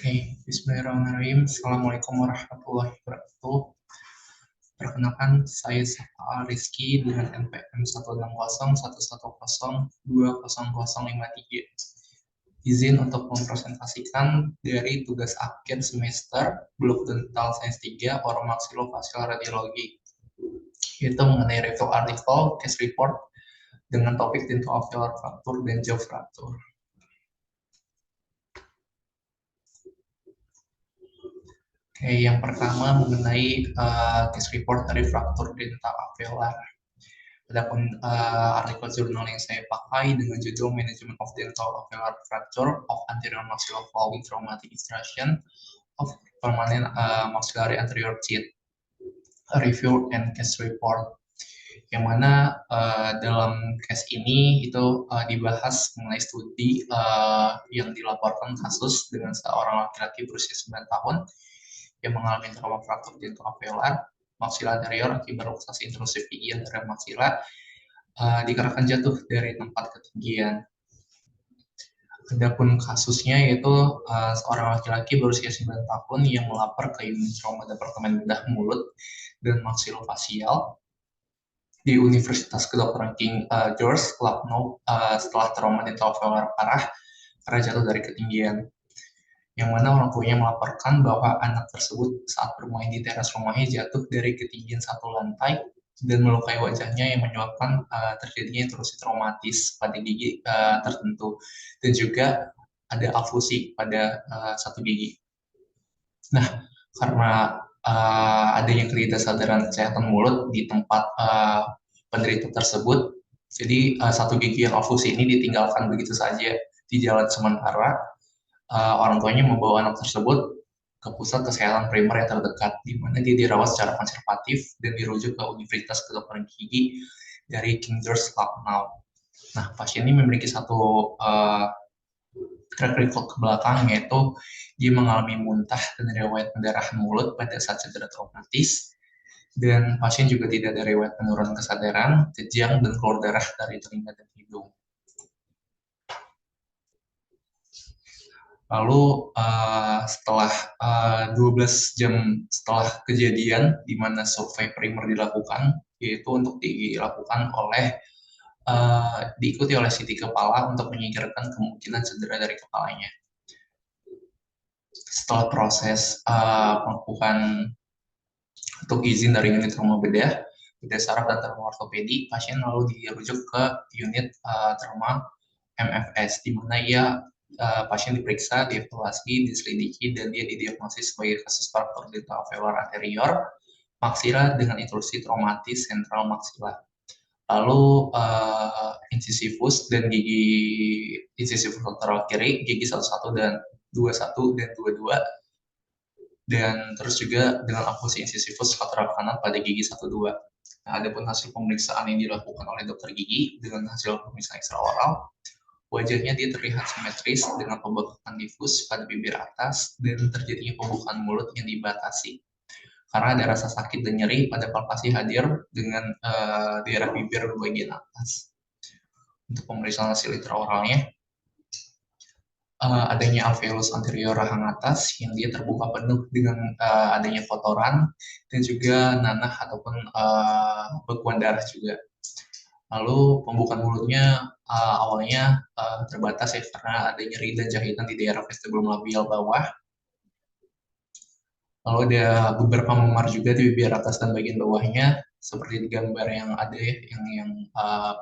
Oke, Bismillahirrahmanirrahim. Assalamualaikum warahmatullahi wabarakatuh. Perkenalkan, saya Rizky dengan NPM 1601110200053. Izin untuk mempresentasikan dari tugas akhir semester Blok Dental Sains 3 Oromaxillofacial Radiologi, yaitu mengenai review artikel, case report, dengan topik dental alveolar fracture dan jaw fracture. Oke, yang pertama mengenai case report dari fraktur dental alveolar. Adapun artikel jurnal yang saya pakai dengan judul Management of Dental Alveolar Fracture of Anterior Maxillofollowing Traumatic Extraction of Permanent Maxillary Anterior Teeth, Review and Case Report. Yang mana dalam case ini itu dibahas mengenai studi yang dilaporkan kasus dengan seorang laki-laki berusia 9 tahun yang mengalami trauma fraktur dental alveolar maksila anterior akibat luxasi intrusif gigi antara maksila dikarenakan jatuh dari tempat ketinggian. Adapun kasusnya yaitu seorang laki-laki berusia 9 tahun yang melapor ke unit trauma departemen bedah mulut dan maksilofasial di Universitas Kedokteran King George Lucknow setelah trauma dental alveolar parah karena jatuh dari ketinggian. Yang mana orang tuanya melaporkan bahwa anak tersebut saat bermain di teras rumahnya jatuh dari ketinggian 1 lantai dan melukai wajahnya yang menyebabkan terjadinya intrusi traumatis pada gigi tertentu dan juga ada afusi pada satu gigi. Nah, karena adanya ketidaksadaran kesehatan mulut di tempat penderita tersebut, jadi satu gigi yang afusi ini ditinggalkan begitu saja di jalan sementara. Orang tuanya membawa anak tersebut ke pusat kesehatan primer yang terdekat, di mana dia dirawat secara konservatif dan dirujuk ke Universitas Kedokteran Gigi dari King George Lucknow. Nah, pasien ini memiliki satu track record ke belakang, yaitu dia mengalami muntah dan riwayat pendarahan mulut pada saat cedera traumatis, dan pasien juga tidak ada riwayat penurunan kesadaran, kejang, dan keluar darah dari telinga dan hidung. Lalu setelah 12 jam setelah kejadian, di mana survei primer dilakukan, yaitu untuk dilakukan oleh diikuti oleh CT kepala untuk menyingkirkan kemungkinan cedera dari kepalanya. Setelah proses pengukuhan untuk izin dari unit trauma bedah saraf dan trauma ortopedi, pasien lalu dirujuk ke unit trauma MFS, di mana pasien diperiksa, dievaluasi, diselidiki, dan dia didiagnosis sebagai kasus fraktur dental alveolar anterior maksila dengan intrusi traumatis sentral maksila. Lalu incisivus dan gigi incisivus lateral kiri, gigi 11 dan 21 dan 22, dan terus juga dengan afusi incisivus lateral kanan pada gigi 12. Nah, adapun hasil pemeriksaan yang dilakukan oleh dokter gigi dengan hasil pemeriksaan ekstraoral, wajahnya dia terlihat simetris dengan pembengkakan difus pada bibir atas dan terjadinya pembukaan mulut yang dibatasi karena ada rasa sakit dan nyeri pada palpasi hadir dengan daerah bibir bagian atas. Untuk pemeriksaan hasil intraoralnya, adanya alveolus anterior rahang atas yang dia terbuka penuh dengan adanya kotoran dan juga nanah ataupun bekuan darah juga. Lalu pembukaan mulutnya awalnya terbatas ya karena ada nyeri dan jahitan di daerah vestibulum labial bawah. Lalu ada beberapa memar juga di bibir atas dan bagian bawahnya seperti di gambar yang ada ya, yang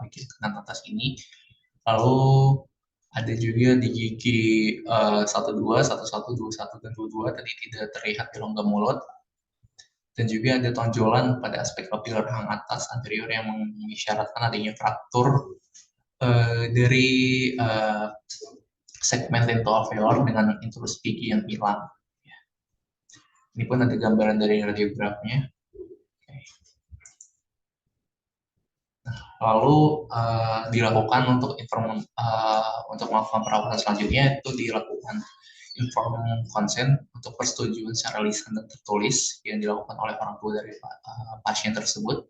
bagian kanan atas ini. Lalu ada juga di gigi 12, 11, 21, dan 22 tadi tidak terlihat di rongga mulut. Dan juga ada tonjolan pada aspek papilar rahang atas anterior yang mengisyaratkan adanya fraktur dari segmen dental alveolar dengan intrus gigi yang hilang. Ini pun ada gambaran dari radiografnya. Lalu dilakukan untuk melakukan perawatan selanjutnya itu dilakukan informed consent untuk persetujuan secara lisan dan tertulis yang dilakukan oleh orang tua dari pasien tersebut,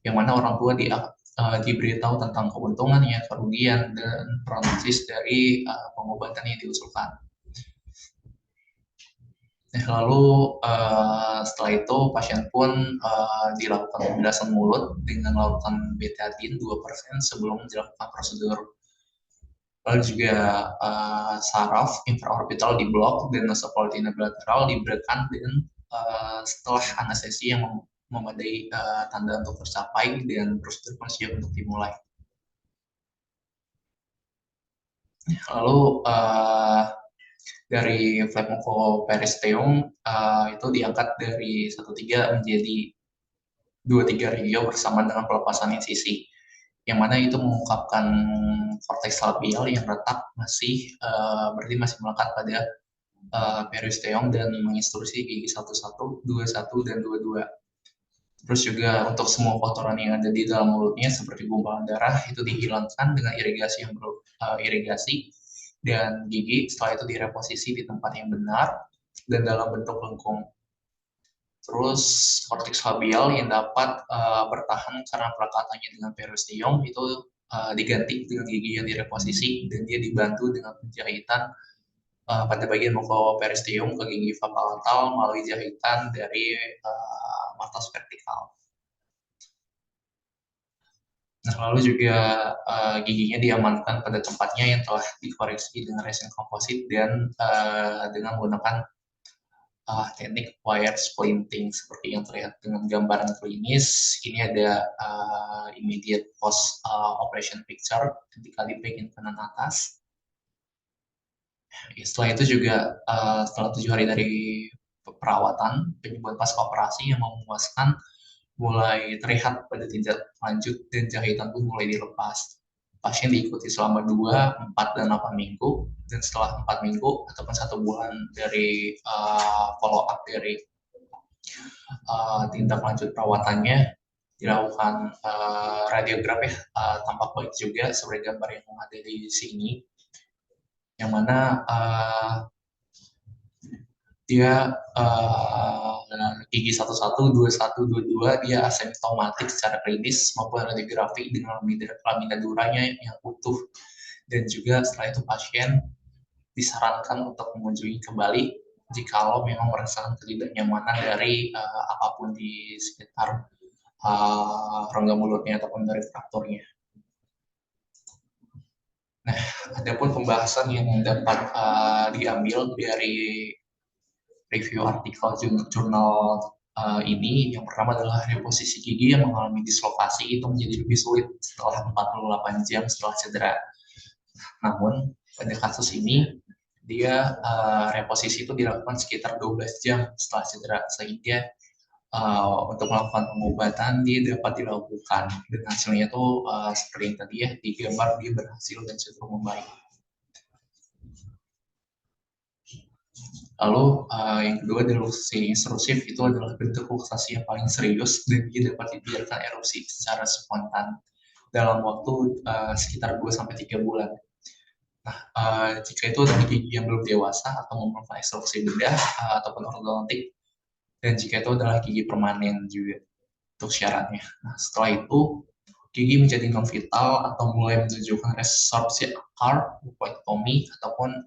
yang mana orang tua diberitahu tentang keuntungannya, kerugian, dan prognosis dari pengobatan yang diusulkan. Lalu setelah itu pasien pun dilakukan pembedasan mulut dengan lautan betadine 2% sebelum dilakukan prosedur. Lalu juga saraf intraorbital diblok dan nasopolitina bilateral diberikan dan setelah anestesi yang memadai tanda untuk tercapai dan prosedur pun siap untuk dimulai. Lalu dari flap mucoperisteum itu diangkat dari 1,3 menjadi 2,3 regio bersama dengan pelepasan insisi, yang mana itu mengungkapkan korteks labial yang retak berarti masih melekat pada peristeum dan menginstruksi gigi 11, 21, dan 22. Terus juga untuk semua kotoran yang ada di dalam mulutnya seperti gumpalan darah itu dihilangkan dengan irigasi yang irigasi, dan gigi setelah itu direposisi di tempat yang benar dan dalam bentuk lengkung. Terus korteks labial yang dapat bertahan karena pelekatannya dengan peristeum itu diganti dengan gigi yang direposisi, dan dia dibantu dengan penjahitan pada bagian mucoperisteum ke gigi palatal melalui jahitan dari martas vertikal. Nah, lalu juga giginya diamankan pada tempatnya yang telah dikoreksi dengan resin komposit dan dengan menggunakan teknik wire splinting seperti yang terlihat dengan gambaran klinis. Ini ada immediate post operation picture ketika di bagian kanan atas. Setelah itu juga setelah 7 hari dari perawatan, penyembuhan pasca operasi yang memuaskan mulai terlihat pada tindak lanjut dan jahitan pun mulai dilepas. Pasien diikuti selama 2, 4, dan 8 minggu, dan setelah 4 minggu ataupun 1 bulan dari follow up dari tindak lanjut perawatannya dilakukan radiogram ya, tampak baik juga seperti gambar yang ada di sini, yang mana dia gigi 11, 21, 22 dia asimptomatik secara klinis maupun radiografi dengan lamina duranya yang utuh, dan juga setelah itu pasien disarankan untuk mengunjungi kembali jikalau memang merasakan ketidaknyamanan dari apapun di sekitar rongga mulutnya ataupun dari frakturnya. Nah, ada pun pembahasan yang dapat diambil dari review artikel jurnal ini. Yang pertama adalah reposisi gigi yang mengalami dislokasi itu menjadi lebih sulit setelah 48 jam setelah cedera. Namun pada kasus ini dia reposisi itu dilakukan sekitar 12 jam setelah cedera, sehingga untuk melakukan pengobatan dia dapat dilakukan, dan hasilnya itu seperti yang tadi ya digambar, dia berhasil dan cenderung membaik. Lalu yang kedua adalah luxasi intrusif, itu adalah bentuk luxasi yang paling serius dan dia dapat dibiarkan erupsi secara spontan dalam waktu sekitar 2-3 bulan. Nah, jika itu adalah gigi yang belum dewasa atau memerlukan ekstraksi bedah ataupun ortodontik, dan jika itu adalah gigi permanen juga untuk syaratnya. Nah, setelah itu gigi menjadi non vital atau mulai menunjukkan resorpsi akar, whiteotomy, ataupun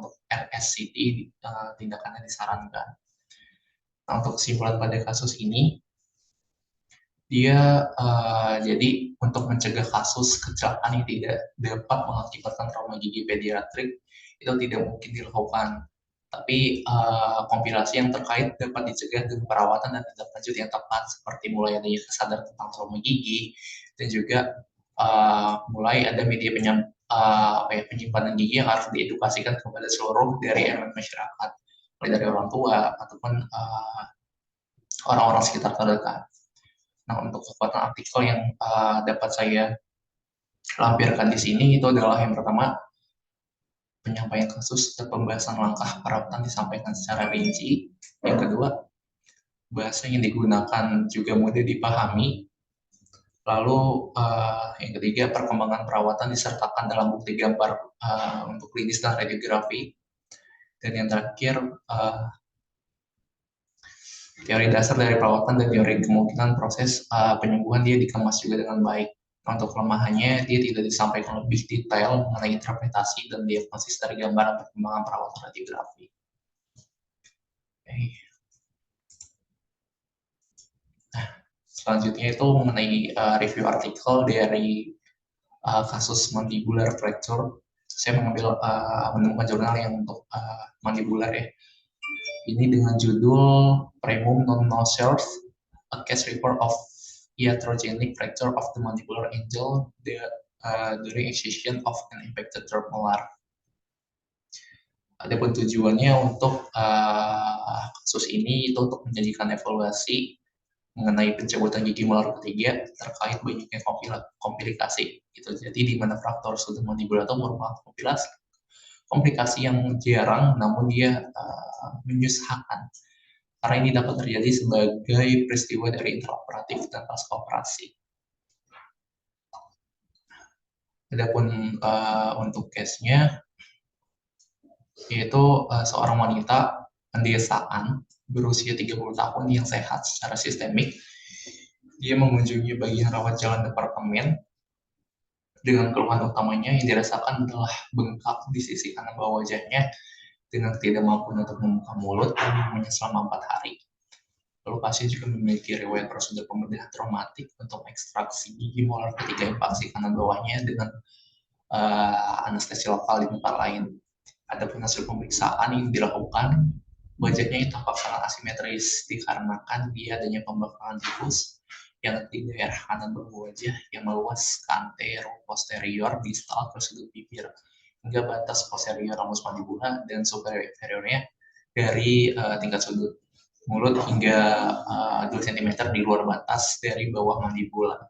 untuk RSCT tindakannya disarankan. Nah, untuk kesimpulan pada kasus ini, dia jadi untuk mencegah kasus kecelakaan yang tidak dapat mengakibatkan trauma gigi pediatrik itu tidak mungkin dilakukan. Tapi kompilasi yang terkait dapat dicegah dengan perawatan dan tindak lanjut yang tepat, seperti mulai adanya kesadaran tentang trauma gigi, dan juga mulai ada media penyimpanan gigi yang harus diedukasikan kepada seluruh dari elemen masyarakat, mulai dari orang tua ataupun orang-orang sekitar terdekat. Nah, untuk kekuatan artikel yang dapat saya lampirkan di sini itu adalah yang pertama, penyampaian kasus dan pembahasan langkah perawatan disampaikan secara rinci. Yang kedua, bahasa yang digunakan juga mudah dipahami. Lalu yang ketiga, perkembangan perawatan disertakan dalam bukti gambar untuk klinis dan radiografi. Dan yang terakhir, teori dasar dari perawatan dan teori kemungkinan proses penyembuhan dia dikemas juga dengan baik. Untuk kelemahannya, dia tidak disampaikan lebih detail mengenai interpretasi dan diagnosis dari gambaran perkembangan perawatan radiografi. Oke. Selanjutnya itu mengenai review artikel dari kasus mandibular fracture. Saya menemukan jurnal yang untuk mandibular ya. Ini dengan judul Primum non nocers, a case report of iatrogenic fracture of the mandibular angle during excision of an impacted third molar. Adapun tujuannya untuk kasus ini itu untuk menjadikan evaluasi mengenai pencabutan gigi molar ketiga terkait banyaknya komplikasi gitu. Jadi di mana fraktur sudut mandibular itu merupakan komplikasi yang jarang namun dia menyusahkan karena ini dapat terjadi sebagai peristiwa dari intraoperatif dan pasca operasi. Adapun untuk case-nya yaitu seorang wanita pendesaan berusia 30 tahun yang sehat secara sistemik. Dia mengunjungi bagian rawat jalan departemen dengan keluhan utamanya yang dirasakan adalah bengkak di sisi kanan bawah wajahnya dengan tidak mampu untuk membuka mulut dan selama 4 hari. Lalu pasien juga memiliki riwayat prosedur pembedahan traumatik untuk ekstraksi gigi molar ketiga yang faksi kanan bawahnya dengan anestesi lokal di tempat lain. Adapun hasil pemeriksaan yang dilakukan, wajahnya itu tampak sangat asimetris dikarenakan dia adanya pembekakan difus yang di daerah kanan bawah wajah yang meluas ke antero-posterior distal ke sudut bibir hingga batas posterior ramus mandibula dan superior inferiornya dari tingkat sudut mulut hingga 2 cm di luar batas dari bawah mandibula,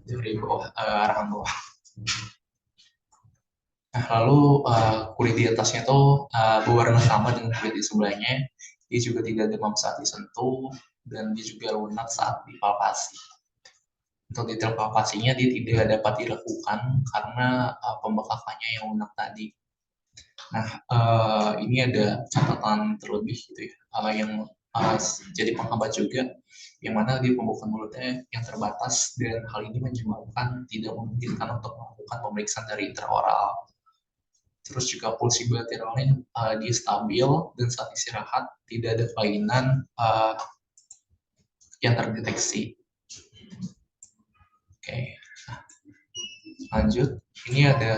dari bawah rahang bawah. Nah, lalu kulit di atasnya tuh berwarna sama dengan kulit di sebelahnya. Dia juga tidak demam saat disentuh dan dia juga lunak saat dipalpasi. Untuk detail palpasinya dia tidak dapat dilakukan karena pembekakannya yang lunak tadi. Nah, ini ada catatan terlebih gitu ya, yang jadi penghambat juga, yang mana di pembukaan mulutnya yang terbatas dan hal ini menyebabkan tidak memungkinkan untuk melakukan pemeriksaan dari intraoral. Terus juga pulsi bilateralnya dia stabil dan saat istirahat tidak ada kelainan yang terdeteksi. Oke, nah, lanjut. Ini ada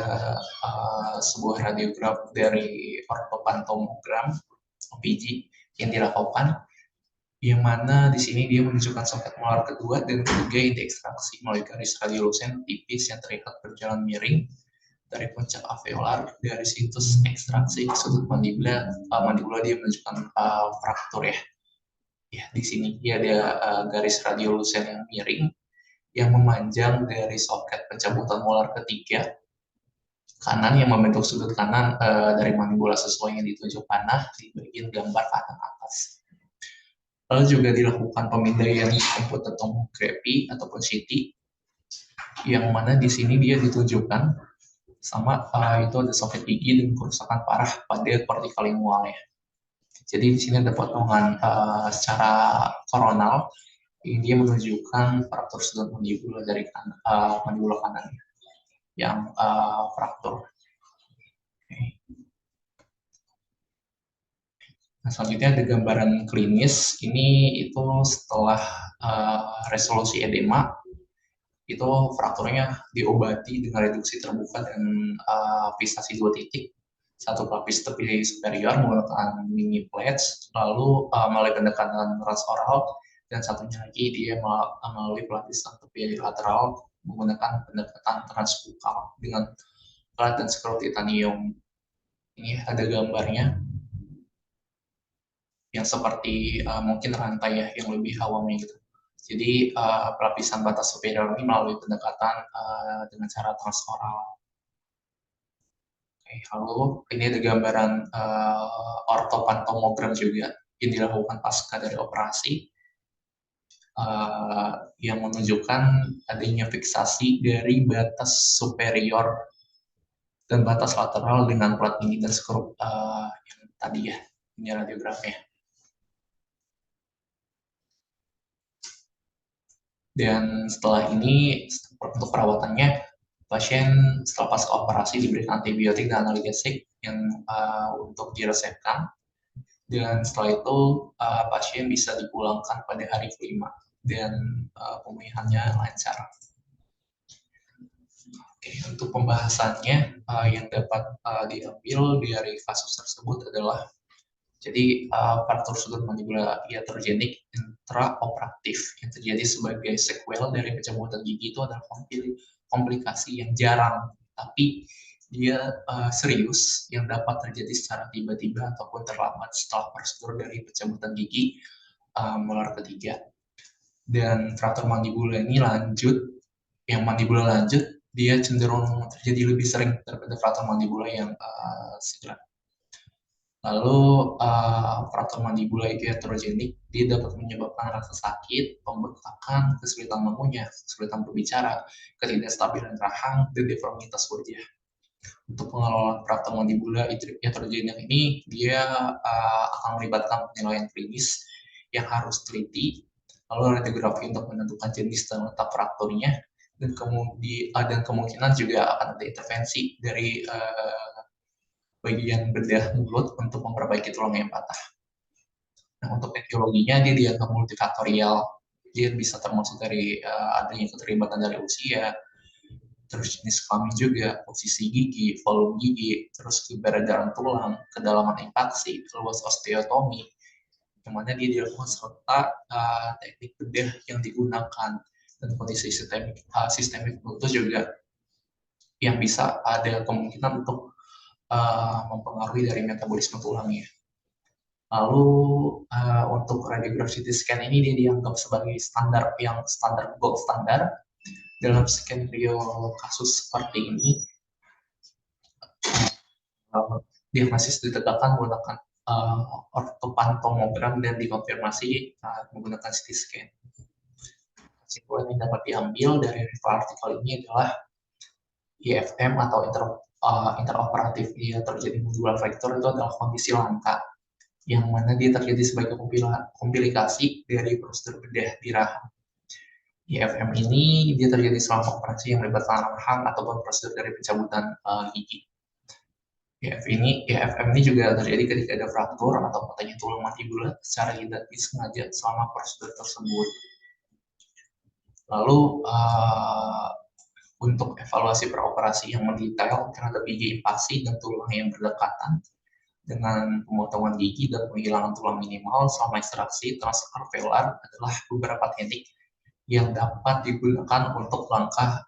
sebuah radiograf dari ortopantomogram OPG yang dilakukan, yang mana di sini dia menunjukkan soket molar kedua dan ketiga yang diekstraksi melalui garis radiolusen tipis yang terlihat berjalan miring dari puncak alveolar dari situs ekstraksi ke sudut mandibula. Mandibula dia menunjukkan fraktur ya. Ya, di sini dia ada garis radiolusen yang miring yang memanjang dari soket pencabutan molar ketiga kanan yang membentuk sudut kanan dari mandibula sesuai yang ditunjuk panah di bagian gambar kanan atas. Lalu juga dilakukan pemindaian komputer tomografi ataupun CT, yang mana di sini dia ditunjukkan sama itu ada soket gigi dan kerusakan parah pada kortikal lingualnya. Jadi di sini ada potongan secara koronal yang dia menunjukkan fraktur sudut mandibula dari mandibula kanan yang fraktur. Okay. Nah, selanjutnya ada gambaran klinis. Ini itu setelah resolusi edema, itu frakturnya diobati dengan reduksi terbuka dan fixasi 2 titik. Satu pelapis tepi superior menggunakan mini plates, lalu melalui pendekatan transoral, dan satunya lagi dia melalui pelapisan tepi lateral menggunakan pendekatan transbukal dengan plat dan skru titanium. Ini ada gambarnya yang seperti mungkin rantai ya, yang lebih awamnya gitu. Jadi pelapisan batas superior ini melalui pendekatan dengan cara transoral. Lalu ini ada gambaran ortopantomogram juga yang dilakukan pasca dari operasi yang menunjukkan adanya fiksasi dari batas superior dan batas lateral dengan plat mini dan skru yang tadi ya, ini radiografnya. Dan setelah ini untuk perawatannya, pasien setelah pasca operasi diberikan antibiotik dan analgesik yang untuk diresepkan, Dan setelah itu pasien bisa dipulangkan pada hari kelima dan pemulihannya lancar. Oke, untuk pembahasannya yang dapat diambil dari kasus tersebut adalah jadi fraktur sudut mandibula iatrogenik intraoperatif yang terjadi sebagai sequel dari pencabutan gigi itu adalah komplikasi yang jarang, tapi dia serius yang dapat terjadi secara tiba-tiba ataupun terlambat setelah prosedur dari pencabutan gigi molar ketiga. Dan fraktur mandibula ini lanjut, yang mandibula lanjut dia cenderung terjadi lebih sering daripada fraktur mandibula yang segera. Lalu fraktur mandibula iatrogenik dia dapat menyebabkan rasa sakit, pembengkakan, kesulitan mengunyah, kesulitan berbicara, ketidakstabilan rahang, dan deformitas wajah. Untuk pengelolaan fraktur mandibula iatrogenik ini dia akan melibatkan penilaian klinis yang harus teliti, lalu radiografi untuk menentukan jenis dan letak frakturnya, dan kemungkinan juga akan ada intervensi dari bagian bedah mulut untuk memperbaiki tulang yang patah. Nah, untuk etiologinya dia dianggap multifaktorial. Dia bisa termasuk dari adanya keterlibatan dari usia, terus jenis kelamin juga, posisi gigi, volume gigi, terus keberadaan tulang, kedalaman impaksi, luas osteotomi, yang mana dia dilakukan serta teknik bedah yang digunakan dan kondisi sistemik itu juga yang bisa ada kemungkinan untuk mempengaruhi dari metabolisme tulangnya. Lalu untuk radiografi CT scan ini dia dianggap sebagai standar gold standar dalam skenario kasus seperti ini. Diagnosis ditegakkan menggunakan ortopantomogram dan dikonfirmasi menggunakan CT scan. Kesimpulan yang dapat diambil dari artikel ini adalah IFM atau interoperatif iatrogenik mandibular fracture itu adalah kondisi langka yang mana dia terjadi sebagai komplikasi dari prosedur bedah di rahang. IFM ini dia terjadi selama operasi yang melibatkan rahang ataupun prosedur dari pencabutan gigi. IFM ini juga terjadi ketika ada fraktur atau patahnya tulang mandibula secara tidak disengaja selama prosedur tersebut. Lalu untuk evaluasi peroperasi yang mendetail terhadap gigi invasi dan tulang yang berdekatan dengan pemotongan gigi dan penghilangan tulang minimal selama ekstraksi transalveolar adalah beberapa teknik yang dapat digunakan untuk langkah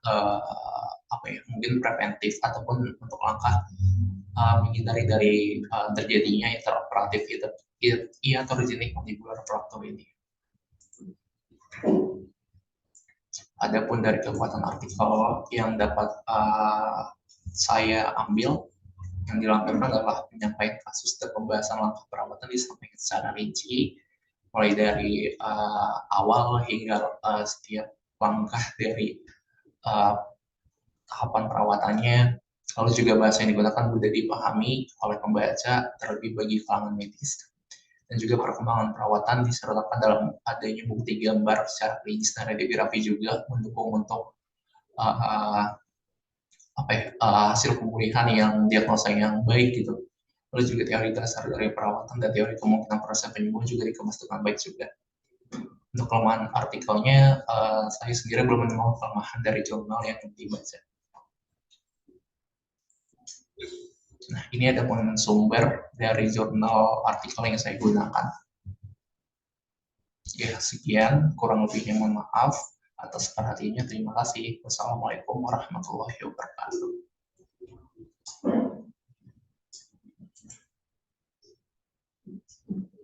mungkin preventif ataupun untuk langkah menghindari dari terjadinya interoperatif iatrogenik mandibular fracture ini. Adapun dari kekuatan artikel yang dapat saya ambil yang dilampirkan adalah penyampaian kasus dan pembahasan langkah perawatan disampaikan secara rinci mulai dari awal hingga setiap langkah dari tahapan perawatannya, lalu juga bahasa yang digunakan mudah dipahami oleh pembaca terlebih bagi kalangan medis, dan juga perkembangan perawatan disertakan dalam adanya bukti gambar secara klinis dan radiografi juga mendukung untuk hasil pemulihan yang diagnosa yang baik gitu. Lalu juga teori dasar dari perawatan dan teori kemungkinan proses penyembuhan juga dikemas dengan baik juga. Untuk kelemahan artikelnya, saya sendiri belum menemukan kelemahan dari jurnal yang dibaca. Nah, ini ada pun sumber dari jurnal artikel yang saya gunakan. Ya, sekian. Kurang lebihnya mohon maaf. Atas perhatiannya, terima kasih. Wassalamualaikum warahmatullahi wabarakatuh.